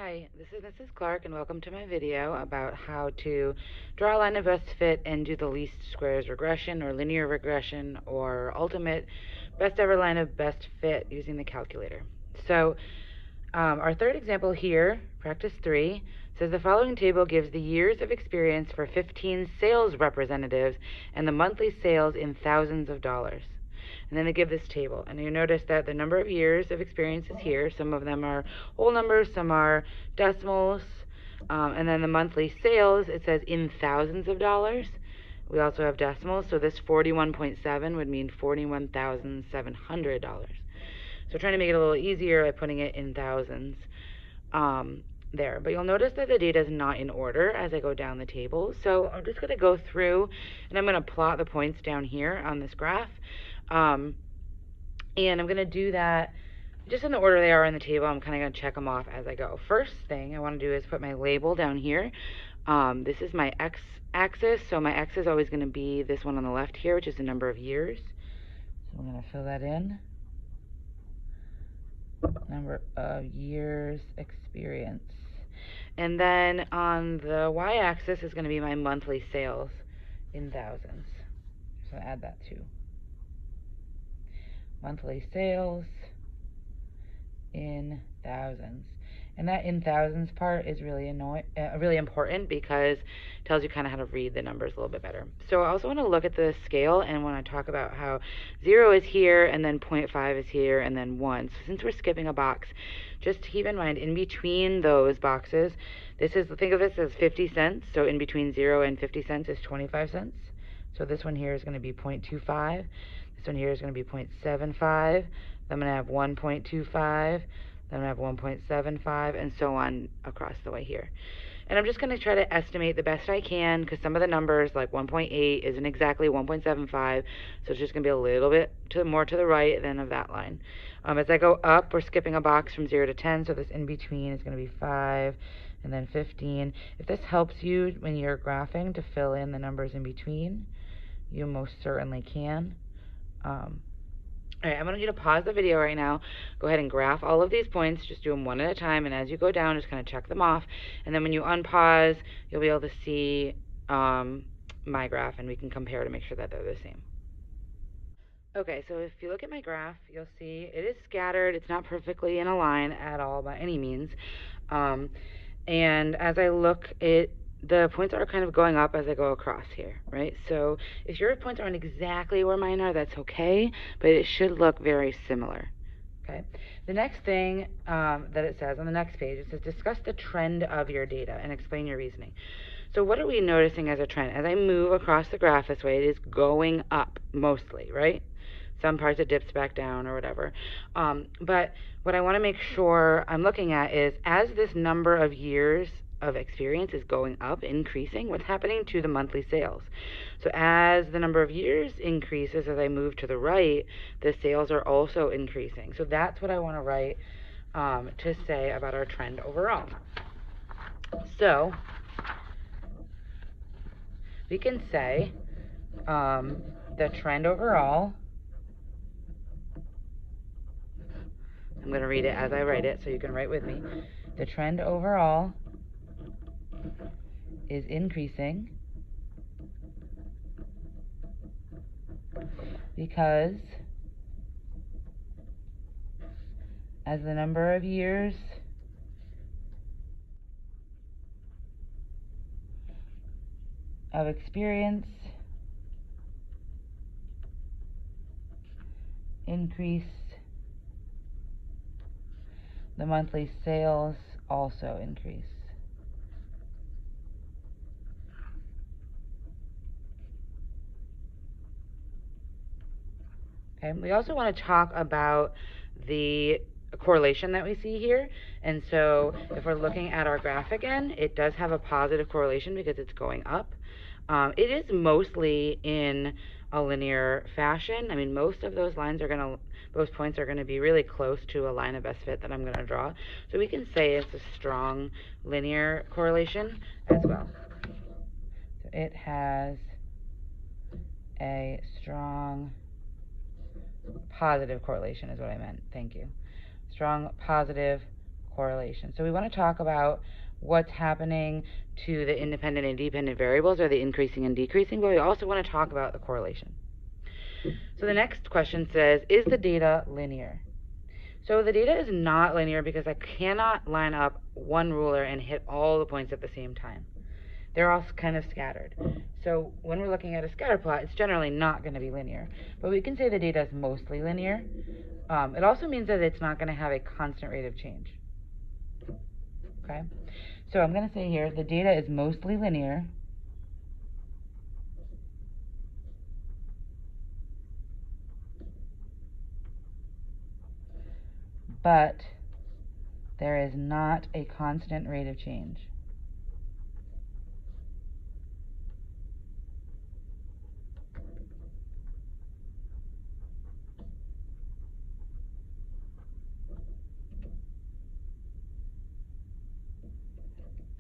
Hi, this is Mrs. Clark, and welcome to my video about how to draw a line of best fit and do the least squares regression or linear regression or ultimate best ever line of best fit using the calculator. So our third example here, practice 3, says the following table gives the years of experience for 15 sales representatives and the monthly sales in thousands of dollars. And then they give this table, and you notice that the number of years of experience is here. Some of them are whole numbers, some are decimals, and then the monthly sales, it says in thousands of dollars. We also have decimals, so this 41.7 would mean $41,700. So trying to make it a little easier by putting it in thousands there. But you'll notice that the data is not in order as I go down the table. So I'm just going to go through, and I'm going to plot the points down here on this graph. And I'm going to do that just in the order they are in the table. I'm kind of going to check them off as I go. First thing I want to do is put my label down here. This is my x-axis, so my x is always going to be this one on the left here, which is the number of years. So I'm going to fill that in. Number of years experience. And then on the y-axis is going to be my monthly sales in thousands. So add that too. Monthly sales in thousands. And that in thousands part is really important because it tells you kind of how to read the numbers a little bit better. So I also want to look at the scale and want to talk about how 0 is here and then 0.5 is here and then 1. So since we're skipping a box, just keep in mind in between those boxes, think of this as 50 cents. So in between 0 and 50 cents is 25 cents. So this one here is going to be 0.25. This one here is going to be 0.75. I'm going to have 1.25. Then I have 1.75 and so on across the way here. And I'm just going to try to estimate the best I can because some of the numbers, like 1.8, isn't exactly 1.75, so it's just going to be a little bit more to the right than of that line. As I go up, we're skipping a box from 0 to 10, so this in between is going to be 5 and then 15. If this helps you when you're graphing to fill in the numbers in between, you most certainly can. All right, I'm going to need to pause the video right now. Go ahead and graph all of these points. Just do them one at a time, and as you go down, just kind of check them off. And then when you unpause, you'll be able to see my graph, and we can compare to make sure that they're the same. Okay, so if you look at my graph, you'll see it is scattered. It's not perfectly in a line at all by any means. And as I look, the points are kind of going up as I go across here, right? So if your points aren't exactly where mine are, that's okay, but it should look very similar, okay? The next thing that it says on the next page, it says discuss the trend of your data and explain your reasoning. So what are we noticing as a trend? As I move across the graph this way, it is going up mostly, right? Some parts it dips back down or whatever. But what I want to make sure I'm looking at is as this number of years of experience is going up, increasing, what's happening to the monthly sales? So as the number of years increases, as I move to the right, the sales are also increasing. So that's what I want to write to say about our trend overall. So we can say the trend overall, I'm going to read it as I write it so you can write with me. The trend overall is increasing because as the number of years of experience increase, the monthly sales also increase. Okay, we also want to talk about the correlation that we see here. And so if we're looking at our graph again, it does have a positive correlation because it's going up. It is mostly in a linear fashion. I mean, most of those points are going to be really close to a line of best fit that I'm going to draw. So we can say it's a strong linear correlation as well. So it has a strong positive correlation is what I meant. Thank you. Strong positive correlation. So we want to talk about what's happening to the independent and dependent variables, or the increasing and decreasing, but we also want to talk about the correlation. So the next question says, is the data linear? So the data is not linear because I cannot line up one ruler and hit all the points at the same time. They're all kind of scattered. So when we're looking at a scatter plot, it's generally not going to be linear. But we can say the data is mostly linear. It also means that it's not going to have a constant rate of change. Okay? So I'm going to say here, the data is mostly linear. But there is not a constant rate of change.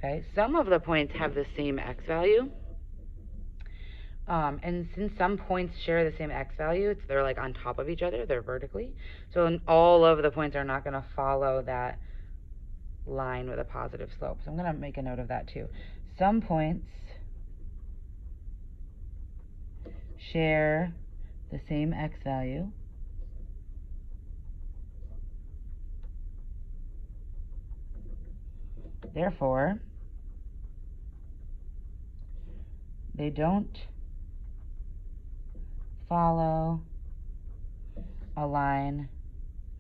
Okay, some of the points have the same x value. And since some points share the same x value, they're like on top of each other, they're vertically. So all of the points are not going to follow that line with a positive slope. So I'm going to make a note of that too. Some points share the same x value. Therefore, they don't follow a line.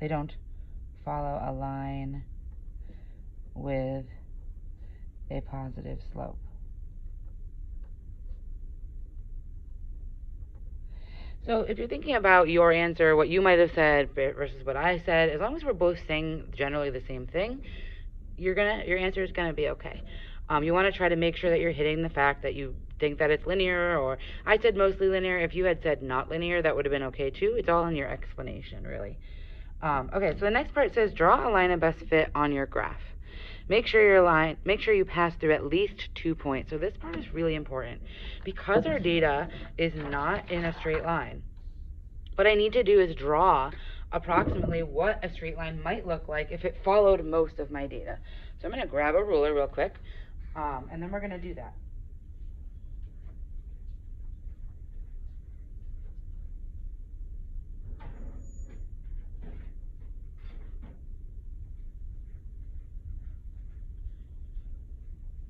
They don't follow a line with a positive slope. So if you're thinking about your answer, what you might have said versus what I said, as long as we're both saying generally the same thing, your answer is gonna be okay. You want to try to make sure that you're hitting the fact that you think that it's linear, or I said mostly linear. If you had said not linear, that would have been okay too. It's all in your explanation, really. Okay, so the next part says draw a line of best fit on your graph. Make sure you pass through at least 2 points. So this part is really important because our data is not in a straight line. What I need to do is draw approximately what a straight line might look like if it followed most of my data. So I'm going to grab a ruler real quick, and then we're going to do that.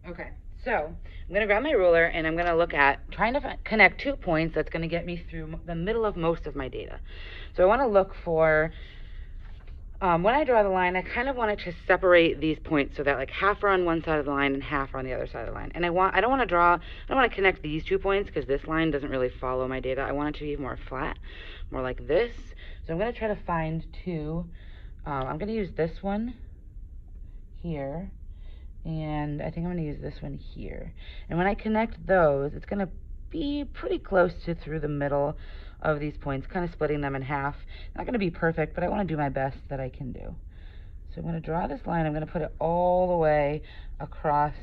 Okay, so I'm going to grab my ruler and I'm going to look at trying to connect 2 points that's going to get me through the middle of most of my data. So I want to look for, when I draw the line, I kind of want it to separate these points so that like half are on one side of the line and half are on the other side of the line. And I don't want to connect these 2 points because this line doesn't really follow my data. I want it to be more flat, more like this. So I'm going to try to find 2. I'm going to use this one here. And I think I'm going to use this one here. And when I connect those, it's going to be pretty close to through the middle of these points, kind of splitting them in half. Not going to be perfect, but I want to do my best that I can do. So I'm going to draw this line. I'm going to put it all the way across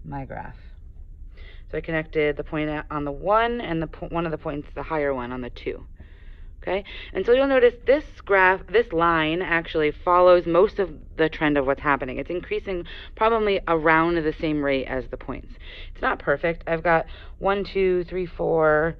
my graph. So I connected the point on the 1 and one of the points, the higher one, on the 2. Okay, and so you'll notice this line actually follows most of the trend of what's happening. It's increasing probably around the same rate as the points. It's not perfect. I've got 1, 2, 3, 4,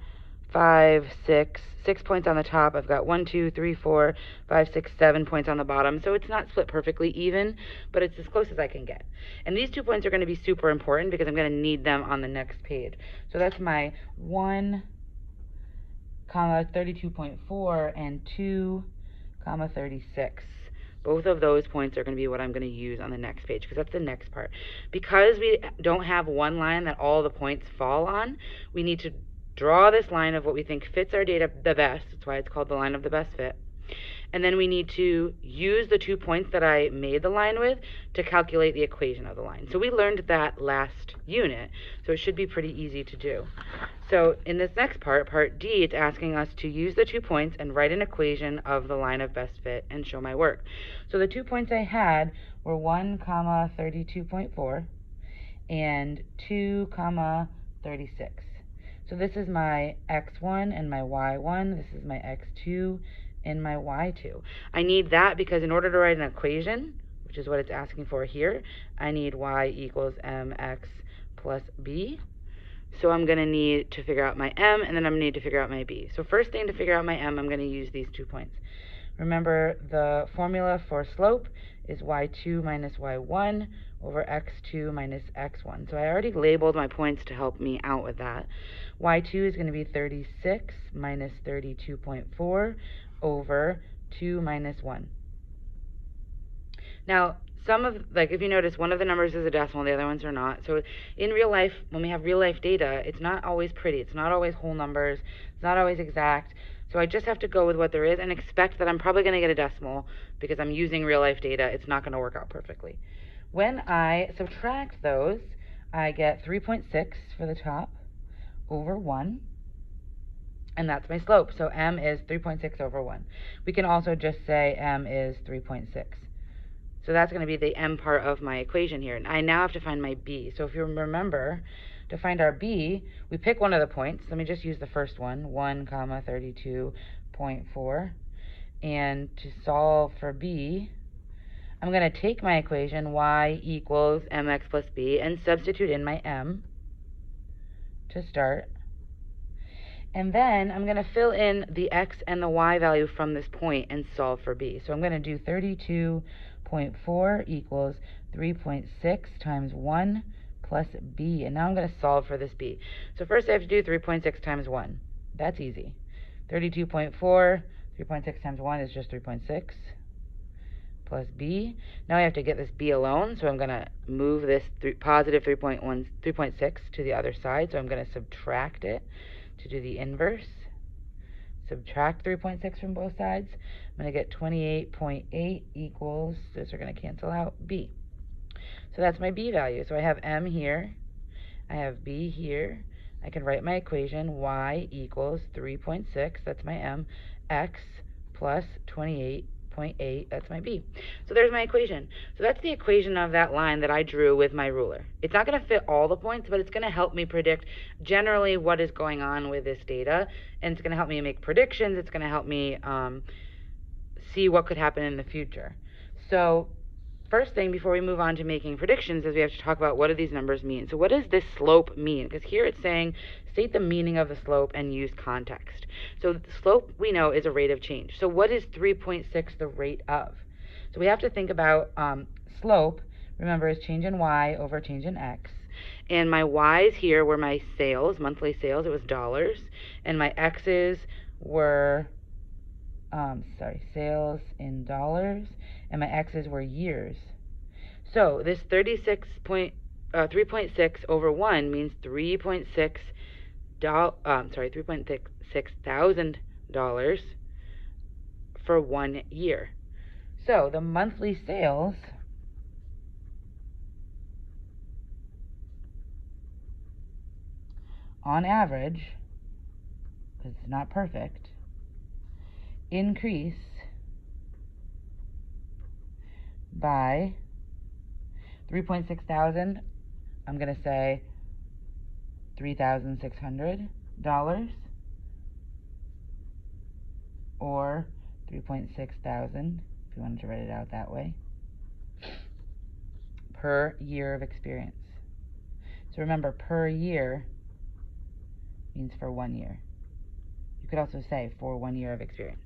5, 6 points on the top. I've got 1, 2, 3, 4, 5, 6, 7 points on the bottom. So it's not split perfectly even, but it's as close as I can get. And these 2 points are going to be super important because I'm going to need them on the next page. So that's my 1, 32.4 and 2, 36. Both of those points are going to be what I'm going to use on the next page because that's the next part. Because we don't have one line that all the points fall on, we need to draw this line of what we think fits our data the best. That's why it's called the line of the best fit. And then we need to use the 2 points that I made the line with to calculate the equation of the line. So we learned that last unit, so it should be pretty easy to do. So in this next part, part D, it's asking us to use the 2 points and write an equation of the line of best fit and show my work. So the 2 points I had were 1, 32.4 and 2, 36. So this is my x1 and my y1. This is my x2 and my y2. I need that because in order to write an equation, which which is what it's asking for here, I need y equals mx plus b. So I'm going to need to figure out my m, and then I'm going to need to figure out my b. So first thing to figure out my m, I'm going to use these 2 points. Remember, the formula for slope is y2 minus y1 over x2 minus x1. So I already labeled my points to help me out with that. Y2 is going to be 36 minus 32.4 over 2 minus 1. Now, if you notice, one of the numbers is a decimal, the other ones are not. So in real life, when we have real life data, it's not always pretty. It's not always whole numbers. It's not always exact. So I just have to go with what there is and expect that I'm probably going to get a decimal because I'm using real life data. It's not going to work out perfectly. When I subtract those, I get 3.6 for the top over 1. And that's my slope. So m is 3.6 over 1. We can also just say m is 3.6. So that's going to be the m part of my equation here. And I now have to find my b. So if you remember, to find our b, we pick one of the points. Let me just use the first one, 1, 32.4. And to solve for b, I'm going to take my equation, y equals mx plus b, and substitute in my m to start. And then I'm going to fill in the x and the y value from this point and solve for b. So I'm going to do 32.4 equals 3.6 times 1 plus b. And now I'm going to solve for this b. So first I have to do 3.6 times 1. That's easy. 32.4, 3.6 times 1 is just 3.6 plus b. Now I have to get this b alone, so I'm going to move this positive 3.6 to the other side. So I'm going to subtract it to do the inverse. Subtract 3.6 from both sides. I'm going to get 28.8 equals, those are going to cancel out, b. So that's my b value. So I have m here, I have b here. I can write my equation, y equals 3.6, that's my m, x plus 28.8, that's my b. So there's my equation. So that's the equation of that line that I drew with my ruler. It's not going to fit all the points, but it's going to help me predict generally what is going on with this data, and it's going to help me make predictions. It's going to help me see what could happen in the future. So first thing before we move on to making predictions is we have to talk about what do these numbers mean. So what does this slope mean? Because here it's saying state the meaning of the slope and use context. So the slope we know is a rate of change. So what is 3.6 the rate of? So we have to think about slope, remember, is change in y over change in x. And my y's here were my sales, monthly sales, it was dollars. And my x's were, sales in dollars. And my x's were years. So this 3.6 over 1 means $3.6,000 for 1 year. So the monthly sales on average, because it's not perfect, increase by 3.6 thousand, I'm going to say $3,600, or 3.6 thousand, if you wanted to write it out that way, per year of experience. So remember, per year means for 1 year. You could also say for 1 year of experience.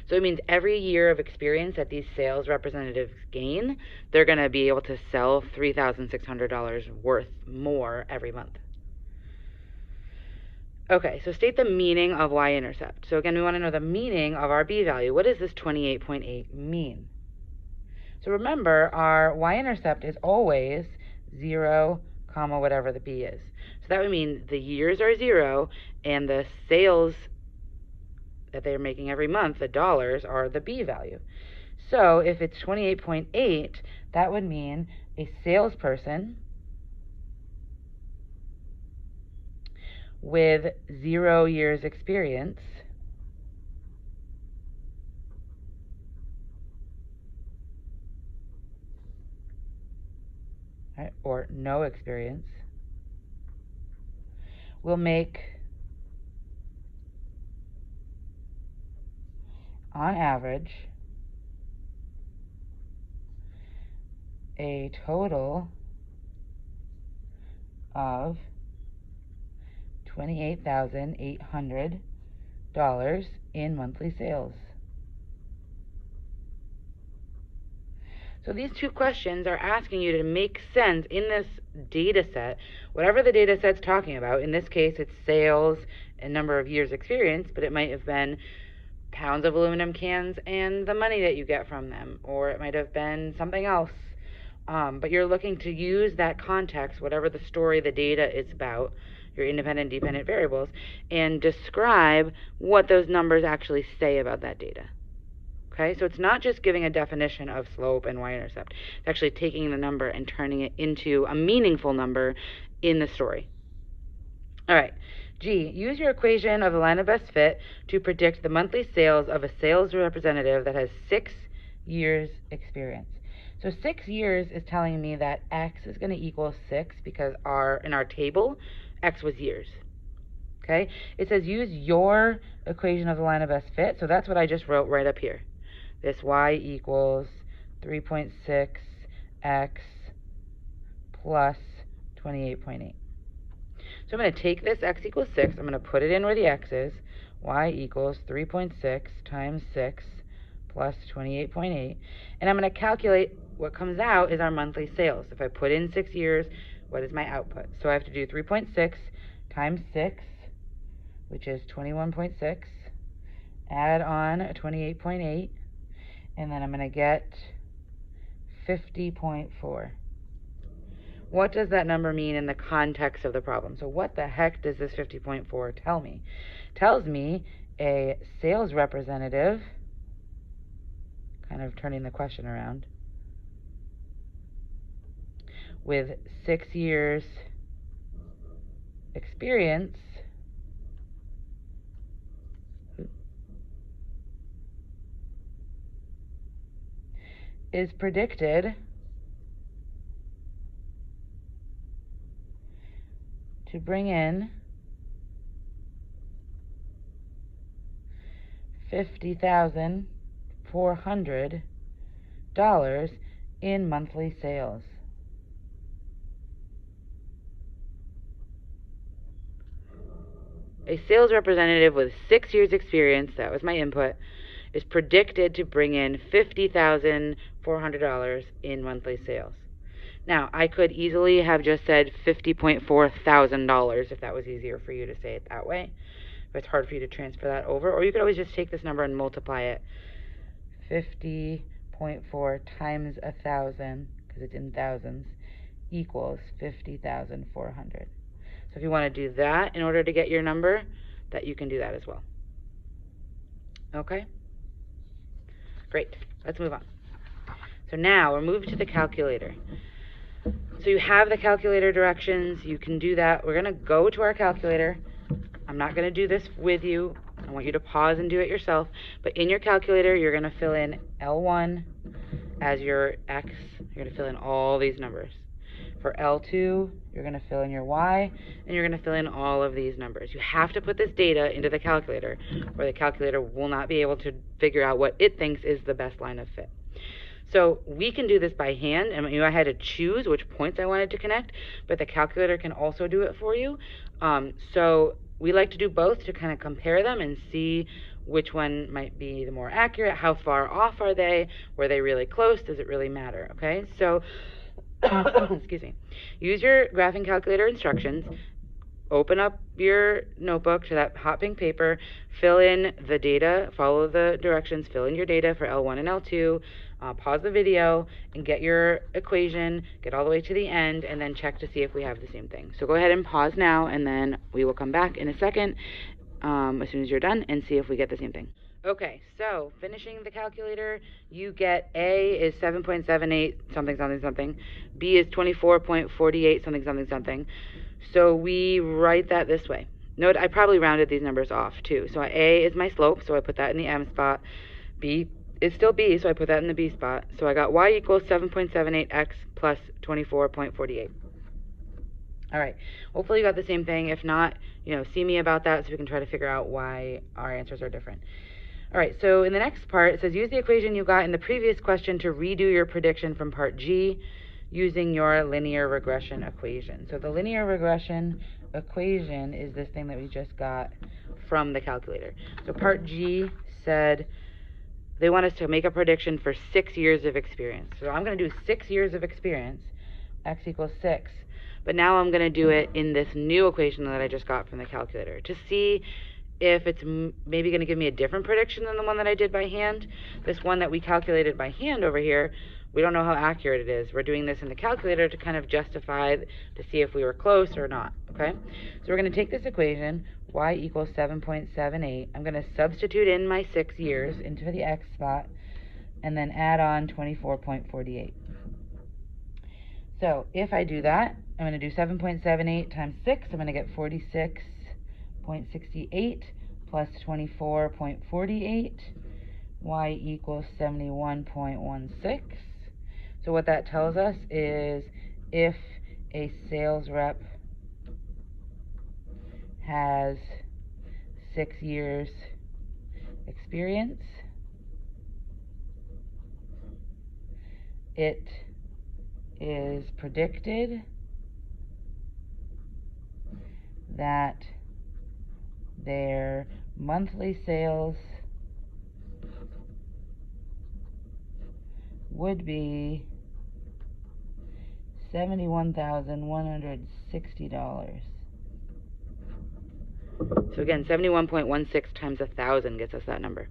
So it means every year of experience that these sales representatives gain, they're going to be able to sell $3,600 worth more every month. Okay, so state the meaning of y-intercept. So again, we want to know the meaning of our b value. What does this 28.8 mean? So remember, our y-intercept is always 0, comma, whatever the b is. So that would mean the years are 0, and the sales that they're making every month, the dollars, are the b value. So if it's 28.8, that would mean a salesperson with 0 years experience right, or no experience will make on average a total of $28,800 in monthly sales. So these two questions are asking you to make sense in this data set, whatever the data set's talking about. In this case, it's sales and number of years experience, but it might have been pounds of aluminum cans and the money that you get from them, or it might have been something else. But you're looking to use that context, whatever the story, the data is about, your independent, dependent variables, and describe what those numbers actually say about that data. Okay, so it's not just giving a definition of slope and y-intercept. It's actually taking the number and turning it into a meaningful number in the story. All right, G, use your equation of the line of best fit to predict the monthly sales of a sales representative that has 6 years experience. So 6 years is telling me that X is going to equal 6 because in our table, X was years. Okay, it says use your equation of the line of best fit, so that's what I just wrote right up here. This y equals 3.6x plus 28.8. So I'm going to take this x equals 6, I'm going to put it in where the x is. Y equals 3.6 times 6 plus 28.8. And I'm going to calculate what comes out is our monthly sales. If I put in 6 years, what is my output? So I have to do 3.6 times 6, which is 21.6. Add on 28.8. And then I'm going to get 50.4. What does that number mean in the context of the problem? So what the heck does this 50.4 tell me? It tells me a sales representative, kind of turning the question around, with 6 years experience is predicted to bring in $50,400 in monthly sales. A sales representative with 6 years experience, that was my input, is predicted to bring in $50,400 in monthly sales. Now, I could easily have just said $50.4 thousand if that was easier for you to say it that way. If it's hard for you to transfer that over, or you could always just take this number and multiply it. 50.4 times 1,000, because it's in thousands, equals 50,400. So if you want to do that in order to get your number, that you can do that as well. Okay? Great. Let's move on. So now we're moving to the calculator. So you have the calculator directions. You can do that. We're going to go to our calculator. I'm not going to do this with you. I want you to pause and do it yourself. But in your calculator, you're going to fill in L1 as your X. You're going to fill in all these numbers. For L2, you're going to fill in your Y, and you're going to fill in all of these numbers. You have to put this data into the calculator, or the calculator will not be able to figure out what it thinks is the best line of fit. So we can do this by hand, and I had to choose which points I wanted to connect, but the calculator can also do it for you. So we like to do both to kind of compare them and see which one might be the more accurate. How far off are they? Were they really close? Does it really matter? Okay, so excuse me. Use your graphing calculator instructions. Open up your notebook to that hot pink paper, fill in the data, follow the directions, fill in your data for L1 and L2, pause the video, and get your equation, get all the way to the end, and then check to see if we have the same thing. So go ahead and pause now, and then we will come back in a second as soon as you're done and see if we get the same thing. Okay, so finishing the calculator, you get A is 7.78 something something something, B is 24.48 something something something. So we write that this way. Note I probably rounded these numbers off too. So A is my slope, so I put that in the M spot. B is still B, so I put that in the B spot. So I got Y equals 7.78x plus 24.48. All right, hopefully you got the same thing. If not, see me about that so we can try to figure out why our answers are different. All right, so in the next part, it says use the equation you got in the previous question to redo your prediction from part G. using your linear regression equation. So the linear regression equation is this thing that we just got from the calculator. So part G said they want us to make a prediction for 6 years of experience. So I'm going to do 6 years of experience, x equals 6. But now I'm going to do it in this new equation that I just got from the calculator to see if it's maybe going to give me a different prediction than the one that I did by hand. This one that we calculated by hand over here, we don't know how accurate it is. We're doing this in the calculator to kind of justify, to see if we were close or not, okay? So we're going to take this equation, y equals 7.78. I'm going to substitute in my 6 years into the x spot, and then add on 24.48. So if I do that, I'm going to do 7.78 times 6. I'm going to get 46.68 plus 24.48. Y equals 71.16. So what that tells us is if a sales rep has 6 years experience, it is predicted that their monthly sales would be $71,160. So again, 71.16 times 1,000 gets us that number.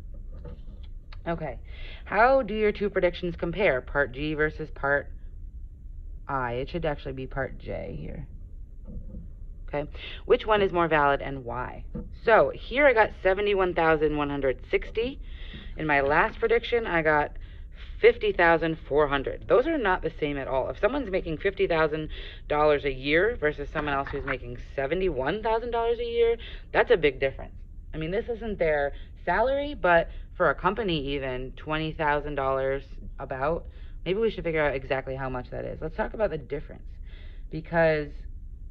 Okay, how do your two predictions compare? Part G versus part I. It should actually be part J here. Okay, which one is more valid and why? So here I got 71,160. In my last prediction, I got 50,400. Those are not the same at all. If someone's making $50,000 a year versus someone else who's making $71,000 a year, that's a big difference. I mean, this isn't their salary, but for a company even, $20,000 about, maybe we should figure out exactly how much that is. Let's talk about the difference, because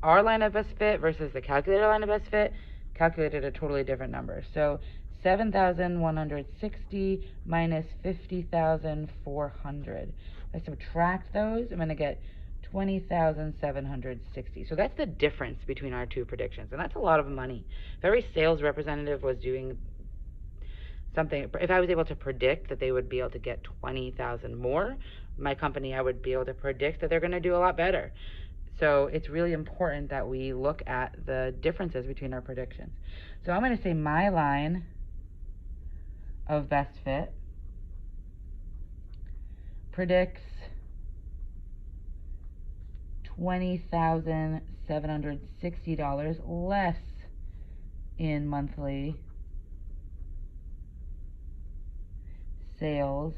our line of best fit versus the calculator line of best fit calculated a totally different number. So 7,160 minus 50,400. If I subtract those, I'm going to get 20,760. So that's the difference between our two predictions, and that's a lot of money. If every sales representative was doing something, if I was able to predict that they would be able to get 20,000 more, my company, I would be able to predict that they're going to do a lot better. So it's really important that we look at the differences between our predictions. So I'm going to say my line of best fit predicts $20,760 less in monthly sales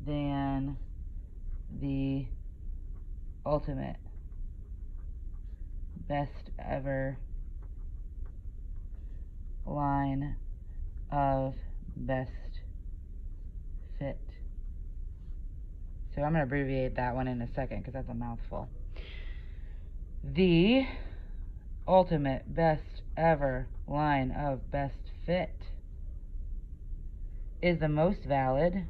than the ultimate best ever line of best fit. So I'm going to abbreviate that one in a second because that's a mouthful. The ultimate best ever line of best fit is the most valid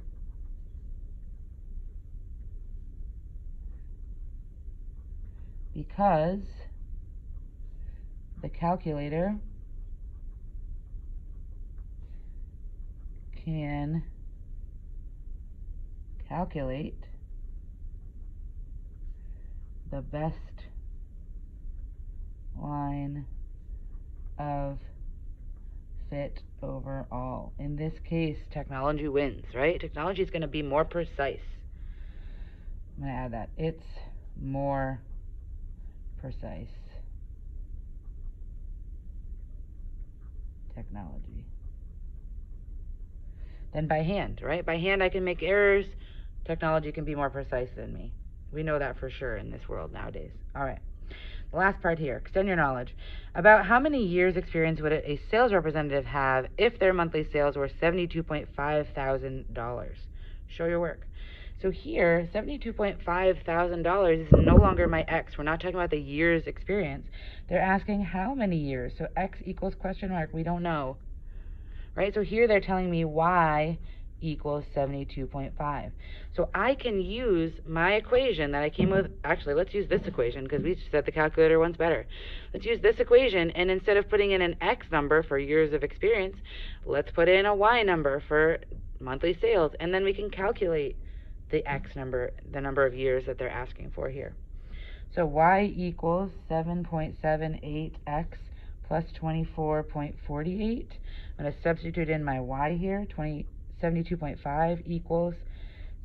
because the calculator can calculate the best line of fit overall. In this case, technology wins, right? Technology is going to be more precise. I'm going to add that. It's more precise. Technology. Then by hand, right? By hand I can make errors. Technology can be more precise than me. We know that for sure in this world nowadays. All right. The last part here, extend your knowledge. About how many years experience would a sales representative have if their monthly sales were $72.5 thousand? Show your work. So here, $72.5 thousand is no longer my X. We're not talking about the years experience. They're asking how many years. So X equals question mark. We don't know. Right? So here they're telling me Y equals 72.5. So I can use my equation that I came with. Actually, let's use this equation because we said the calculator one's better. Let's use this equation, and instead of putting in an X number for years of experience, let's put in a Y number for monthly sales, and then we can calculate the X number, the number of years that they're asking for here. So Y equals 7.78X plus 24.48. I'm going to substitute in my Y here. 72.5 equals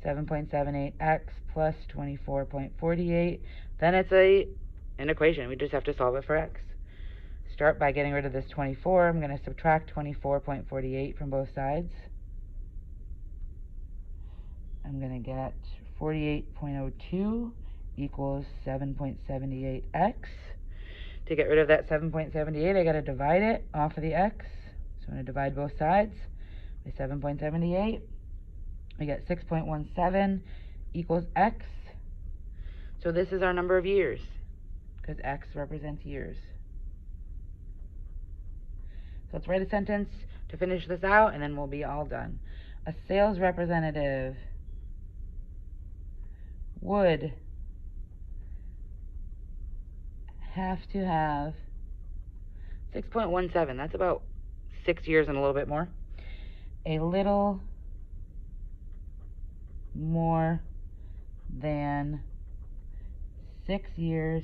7.78X plus 24.48. Then it's an equation. We just have to solve it for X. Start by getting rid of this 24. I'm going to subtract 24.48 from both sides. I'm going to get 48.02 equals 7.78X. To get rid of that 7.78, I got to divide it off of the X. So I'm going to divide both sides by 7.78. We get 6.17 equals X. So this is our number of years, because X represents years. So let's write a sentence to finish this out, and then we'll be all done. A sales representative would have to have 6.17. That's about 6 years and a little bit more. A little more than 6 years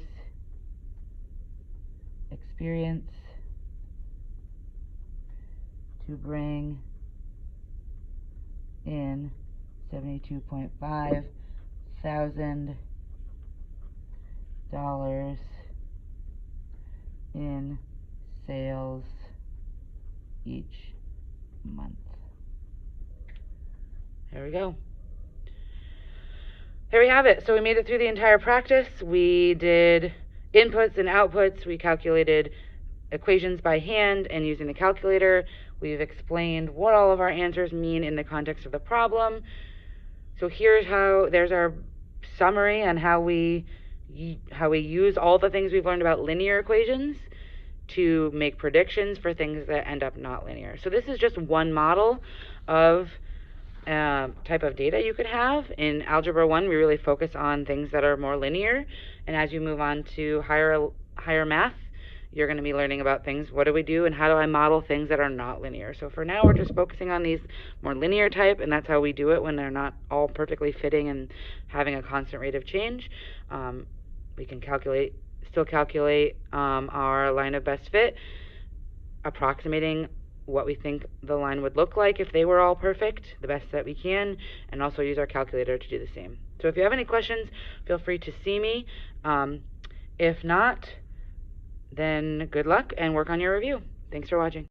experience to bring in $72.5 thousand in sales each month. There we go. There we have it. So we made it through the entire practice. We did inputs and outputs. We calculated equations by hand and using the calculator. We've explained what all of our answers mean in the context of the problem. So there's our summary on how we use all the things we've learned about linear equations to make predictions for things that end up not linear. So this is just one model of type of data you could have. In Algebra 1, we really focus on things that are more linear, and as you move on to higher math, you're going to be learning about things, what do we do and how do I model things that are not linear. So for now, we're just focusing on these more linear type, and that's how we do it when they're not all perfectly fitting and having a constant rate of change. We can still calculate our line of best fit, approximating what we think the line would look like if they were all perfect, the best that we can, and also use our calculator to do the same. So if you have any questions, feel free to see me. If not, then good luck and work on your review. Thanks for watching.